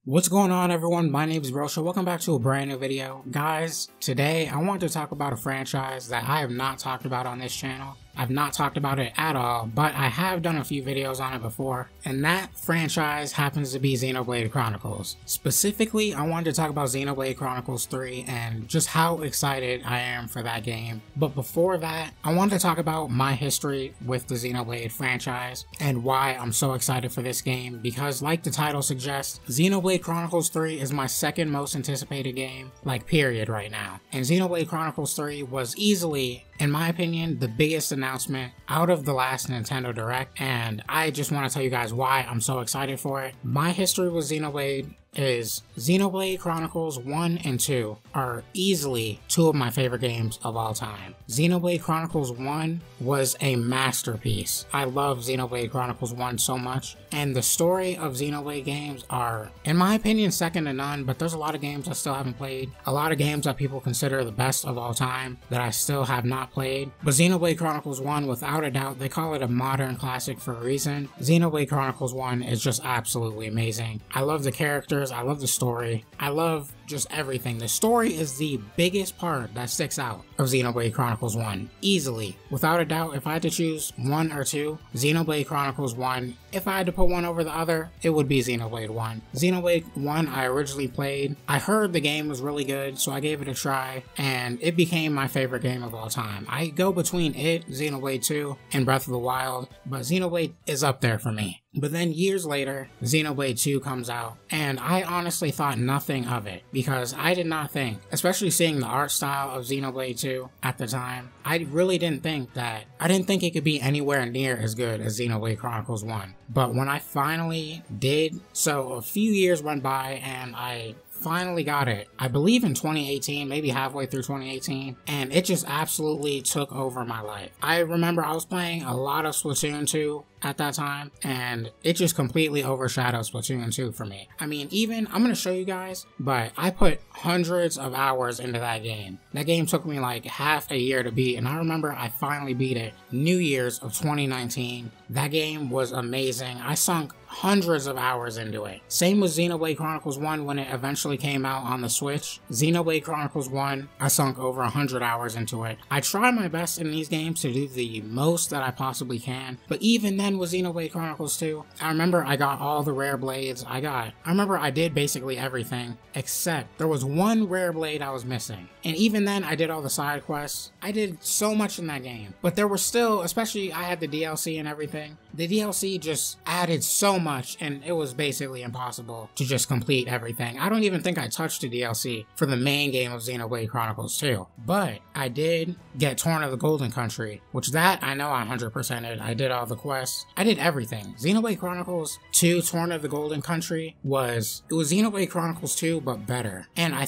What's going on, everyone? My name is Rosha. Welcome back to a brand new video. Guys, today I want to talk about a franchise that I have not talked about on this channel. I've not talked about it at all, but I have done a few videos on it before, and that franchise happens to be Xenoblade Chronicles. Specifically, I wanted to talk about Xenoblade Chronicles 3 and just how excited I am for that game. But before that, I wanted to talk about my history with the Xenoblade franchise and why I'm so excited for this game, because like the title suggests, Xenoblade Chronicles 3 is my second most anticipated game, like period, right now. And Xenoblade Chronicles 3 was easily, in my opinion, the biggest announcement out of the last Nintendo Direct, and I just want to tell you guys why I'm so excited for it. My history with Xenoblade is Xenoblade Chronicles 1 and 2 are easily two of my favorite games of all time. Xenoblade Chronicles 1 was a masterpiece. I love Xenoblade Chronicles 1 so much, and the story of Xenoblade games are, in my opinion, second to none, but there's a lot of games I still haven't played, a lot of games that people consider the best of all time that I still have not played, but Xenoblade Chronicles 1, without a doubt, they call it a modern classic for a reason. Xenoblade Chronicles 1 is just absolutely amazing. I love the characters, I love the story, I love just everything. The story is the biggest part that sticks out of Xenoblade Chronicles 1, easily. Without a doubt, if I had to choose one or two, Xenoblade Chronicles 1, if I had to put one over the other, it would be Xenoblade 1. Xenoblade 1 I originally played, I heard the game was really good, so I gave it a try, and it became my favorite game of all time. I go between it, Xenoblade 2, and Breath of the Wild, but Xenoblade is up there for me. But then years later, Xenoblade 2 comes out, and I honestly thought nothing of it, because I did not think, especially seeing the art style of Xenoblade 2 at the time, I really didn't think it could be anywhere near as good as Xenoblade Chronicles 1. But when I finally did, so a few years went by and I finally got it, I believe in 2018, maybe halfway through 2018, and it just absolutely took over my life. I remember I was playing a lot of Splatoon 2 at that time, and it just completely overshadowed Splatoon 2 for me. I mean, even, I'm gonna show you guys, but I put hundreds of hours into that game. That game took me like half a year to beat, and I remember I finally beat it New Year's of 2019. That game was amazing. I sunk hundreds of hours into it. Same with Xenoblade Chronicles 1 when it eventually came out on the Switch. Xenoblade Chronicles 1, I sunk over 100 hours into it. I try my best in these games to do the most that I possibly can, but even then with Xenoblade Chronicles 2, I remember I got all the rare blades. I remember I did basically everything, except there was one rare blade I was missing. And even then, I did all the side quests. I did so much in that game, but there were still, especially I had the DLC and everything, the DLC just added so much, and it was basically impossible to just complete everything. I don't even think I touched the DLC for the main game of Xenoblade Chronicles 2, but I did get Torn of the Golden Country, which that I know I 100%ed. I did all the quests. I did everything. Xenoblade Chronicles 2 Torn of the Golden Country was Xenoblade Chronicles 2, but better. And I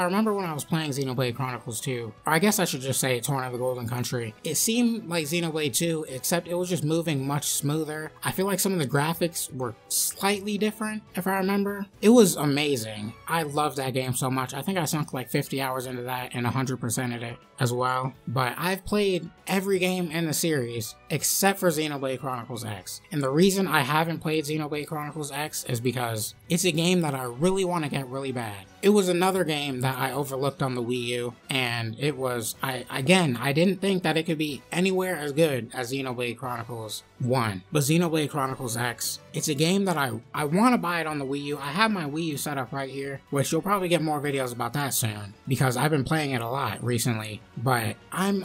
remember when I was playing Xenoblade Chronicles 2, or I guess I should just say Torn of the Golden Country, it seemed like Xenoblade 2, except it was just moving much smoother. I feel like some of the graphics were slightly different, if I remember. It was amazing. I loved that game so much. I think I sunk like 50 hours into that and 100%ed it as well. But I've played every game in the series except for Xenoblade Chronicles X. And the reason I haven't played Xenoblade Chronicles X is because it's a game that I really want to get really bad. It was another game that I overlooked on the Wii U, and it was, I didn't think that it could be anywhere as good as Xenoblade Chronicles 1. But Xenoblade Chronicles X, it's a game that I want to buy it on the Wii U. I have my Wii U set up right here, which you'll probably get more videos about that soon, because I've been playing it a lot recently. But I'm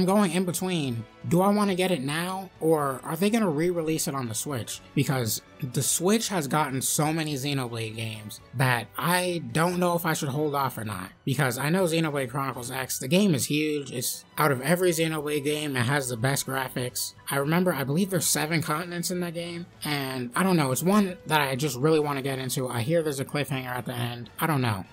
going in between. Do I want to get it now, or are they going to re-release it on the Switch? Because the Switch has gotten so many Xenoblade games that I don't know if I should hold off or not. Because I know Xenoblade Chronicles X, the game is huge. It's out of every Xenoblade game, it has the best graphics. I believe there's 7 continents in that game, and I don't know, it's one that I just really want to get into. I hear there's a cliffhanger at the end. I don't know.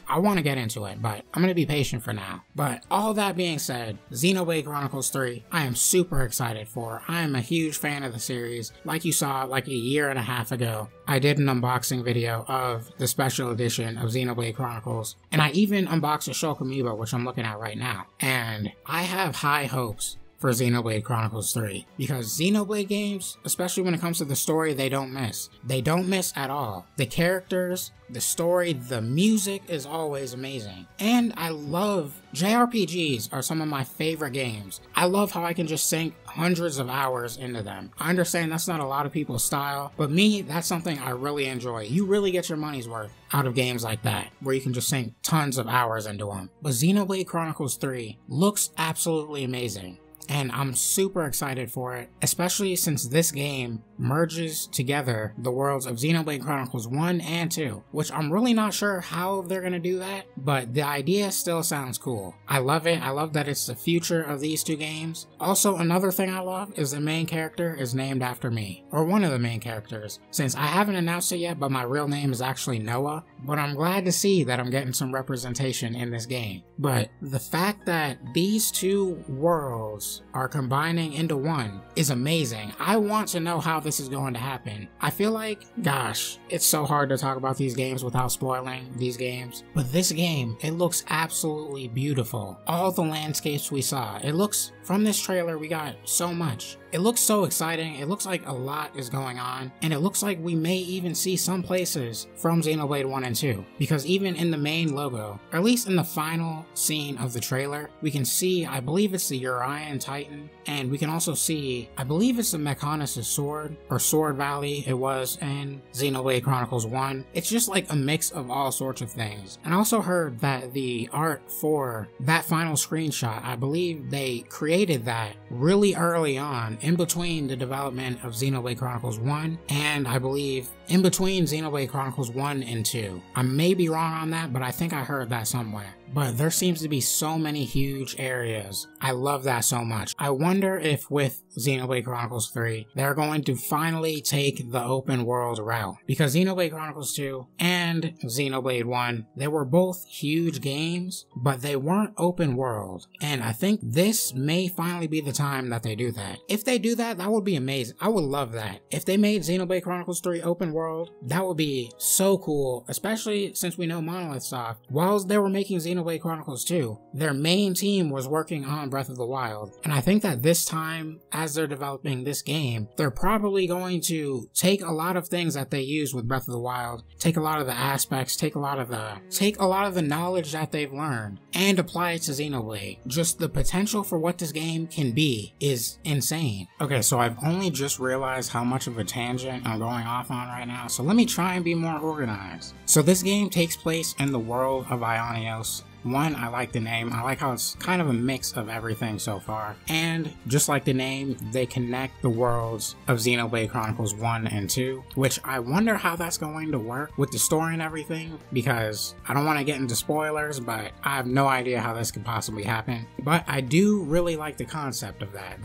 I want to get into it, but I'm going to be patient for now. But all that being said, Xenoblade Chronicles 3, I am super excited for. I am a huge fan of the series. Like you saw like a year and a half ago, I did an unboxing video of the special edition of Xenoblade Chronicles, and I even unboxed a Shulk amiibo, which I'm looking at right now. And I have high hopes for Xenoblade Chronicles 3, because Xenoblade games, especially when it comes to the story, they don't miss. They don't miss at all. The characters, the story, the music is always amazing. And I love JRPGs are some of my favorite games. I love how I can just sink hundreds of hours into them. I understand that's not a lot of people's style, but me, that's something I really enjoy. You really get your money's worth out of games like that, where you can just sink tons of hours into them. But Xenoblade Chronicles 3 looks absolutely amazing, and I'm super excited for it, especially since this game merges together the worlds of Xenoblade Chronicles 1 and 2, which I'm really not sure how they're gonna do that, but the idea still sounds cool. I love it. I love that it's the future of these two games. Also, another thing I love is the main character is named after me, or one of the main characters, since I haven't announced it yet, but my real name is actually Noah, but I'm glad to see that I'm getting some representation in this game. But the fact that these two worlds are combining into one is amazing. I want to know how this is going to happen. I feel like, gosh, it's so hard to talk about these games without spoiling these games, but this game, it looks absolutely beautiful. All the landscapes we saw, it looks, from this trailer we got so much. It looks so exciting. It looks like a lot is going on, and it looks like we may even see some places from Xenoblade 1 and 2, because even in the main logo, or at least in the final scene of the trailer, we can see, I believe it's the Urian Titan, and we can also see, I believe it's the Mechonis' sword, or Sword Valley it was in Xenoblade Chronicles 1. It's just like a mix of all sorts of things. And I also heard that the art for that final screenshot, I believe they created that really early on, in between the development of Xenoblade Chronicles 1 and I believe in between Xenoblade Chronicles 1 and 2. I may be wrong on that, but I think I heard that somewhere. But there seems to be so many huge areas. I love that so much. I wonder if with Xenoblade Chronicles 3, they're going to finally take the open world route. Because Xenoblade Chronicles 2 and Xenoblade 1, they were both huge games, but they weren't open world. And I think this may finally be the time that they do that. If they do that, that would be amazing. I would love that. If they made Xenoblade Chronicles 3 open world, that would be so cool, especially since we know Monolith Soft, while they were making Xenoblade Chronicles 2, their main team was working on Breath of the Wild. And I think that this time, as they're developing this game, they're probably going to take a lot of things that they use with Breath of the Wild, take a lot of the aspects, take a lot of the knowledge that they've learned, and apply it to Xenoblade. Just the potential for what this game can be is insane. Okay, so I've only just realized how much of a tangent I'm going off on right now, so let me try and be more organized. So this game takes place in the world of Ionios. One, I like the name. I like how it's kind of a mix of everything so far. And just like the name, they connect the worlds of Xenoblade Chronicles 1 and 2, which I wonder how that's going to work with the story and everything, because I don't want to get into spoilers, but I have no idea how this could possibly happen. But I do really like the concept of that.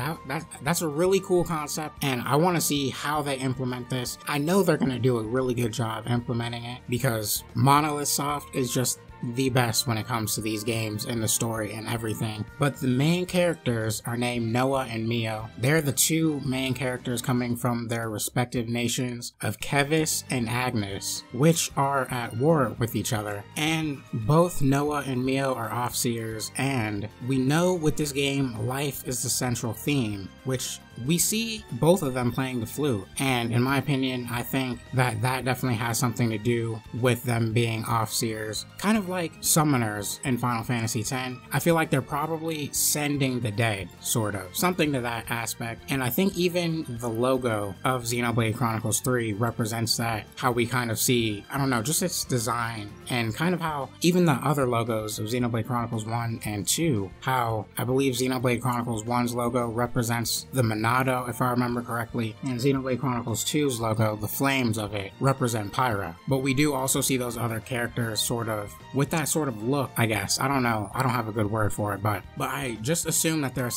That's a really cool concept, and I want to see how they implement this. I know they're going to do a really good job implementing it, because Monolith Soft is just the best when it comes to these games and the story and everything. But the main characters are named Noah and Mio. They're the two main characters coming from their respective nations of Kevis and Agnes, which are at war with each other. And both Noah and Mio are Offseers, and we know with this game, life is the central theme, which we see both of them playing the flute, and in my opinion, I think that that definitely has something to do with them being Offseers, kind of like summoners in Final Fantasy X. I feel like they're probably sending the dead, sort of, something to that aspect, and I think even the logo of Xenoblade Chronicles 3 represents that, how we kind of see, I don't know, just its design, and kind of how even the other logos of Xenoblade Chronicles 1 and 2, how I believe Xenoblade Chronicles 1's logo represents the Monado, if I remember correctly, and Xenoblade Chronicles 2's logo, the flames of it, represent Pyra. But we do also see those other characters sort of with that sort of look, I guess. I don't know. I don't have a good word for it, but I just assume that they're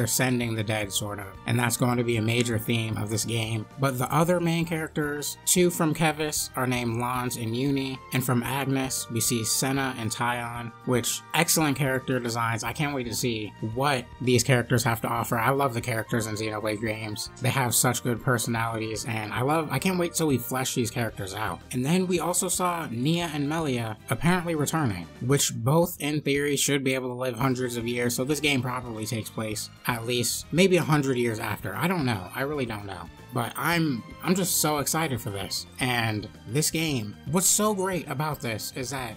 sending the dead, sort of. And that's going to be a major theme of this game. But the other main characters, two from Kevis are named Lons and Uni, and from Agnes, we see Senna and Tyon, which excellent character designs. I can't wait to see what these characters have to offer. I love the characters in Xenoblade games. They have such good personalities, and I can't wait till we flesh these characters out. And then we also saw Nia and Melia apparently returning, which both in theory should be able to live hundreds of years, so this game probably takes place at least maybe 100 years after. I don't know. I really don't know. But I'm just so excited for this. And this game, what's so great about this is that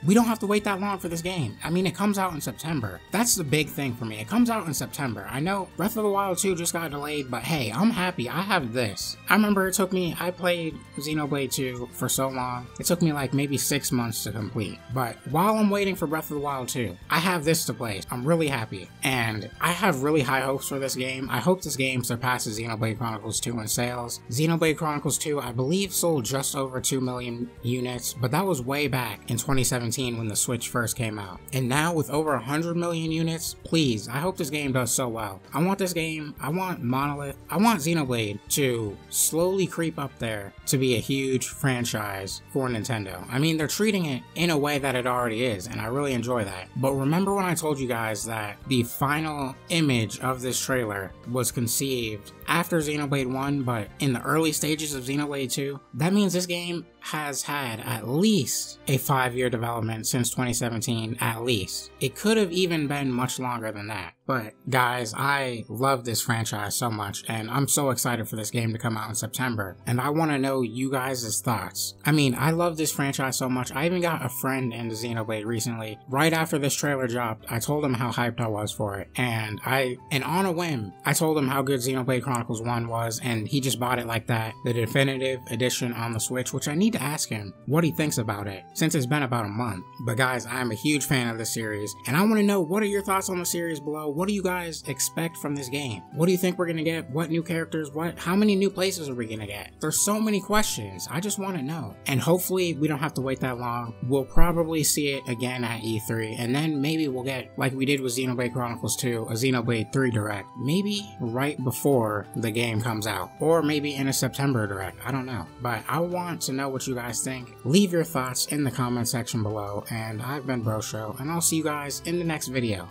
we don't have to wait that long for this game. I mean, it comes out in September. That's the big thing for me. It comes out in September. I know Breath of the Wild 2 just got delayed, but hey, I'm happy. I have this. I remember I played Xenoblade 2 for so long. It took me like maybe 6 months to complete. But while I'm waiting for Breath of the Wild 2, I have this to play. I'm really happy. And I have really high hopes for this game. I hope this game surpasses Xenoblade Chronicles 2 in sales. Xenoblade Chronicles 2, I believe, sold just over 2 million units, but that was way back in 2017 when the Switch first came out. And now with over 100 million units, please, I hope this game does so well. I want this game, I want Monolith, I want Xenoblade to slowly creep up there to be a huge franchise for Nintendo. I mean, they're treating it in a way that it already is, and I really enjoy that. But remember when I told you guys that the final image of this trailer was conceived after Xenoblade 1, but in the early stages of Xenoblade 2? That means this game has had at least a 5-year development since 2017, at least. It could have even been much longer than that. But guys, I love this franchise so much, and I'm so excited for this game to come out in September, and I want to know you guys' thoughts. I mean, I love this franchise so much. I even got a friend into Xenoblade recently. Right after this trailer dropped, I told him how hyped I was for it, and on a whim, I told him how good Xenoblade Chronicles 1 was, and he just bought it like that, the definitive edition on the Switch, which I need to ask him what he thinks about it, since it's been about a month. But guys, I'm a huge fan of this series, and I want to know, what are your thoughts on the series below? What do you guys expect from this game? What do you think we're gonna get? What new characters? How many new places are we gonna get? There's so many questions. I just want to know. And hopefully we don't have to wait that long. We'll probably see it again at E3, and then maybe we'll get, like we did with Xenoblade Chronicles 2, a Xenoblade 3 Direct. Maybe right before the game comes out, or maybe in a September Direct. I don't know. But I want to know what you guys think. Leave your thoughts in the comment section below, and I've been Bro Show, and I'll see you guys in the next video.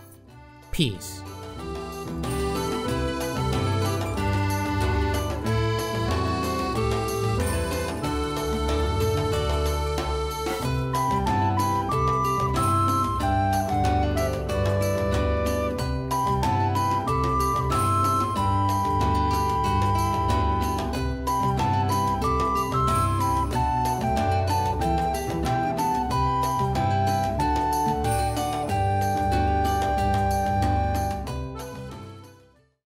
Peace.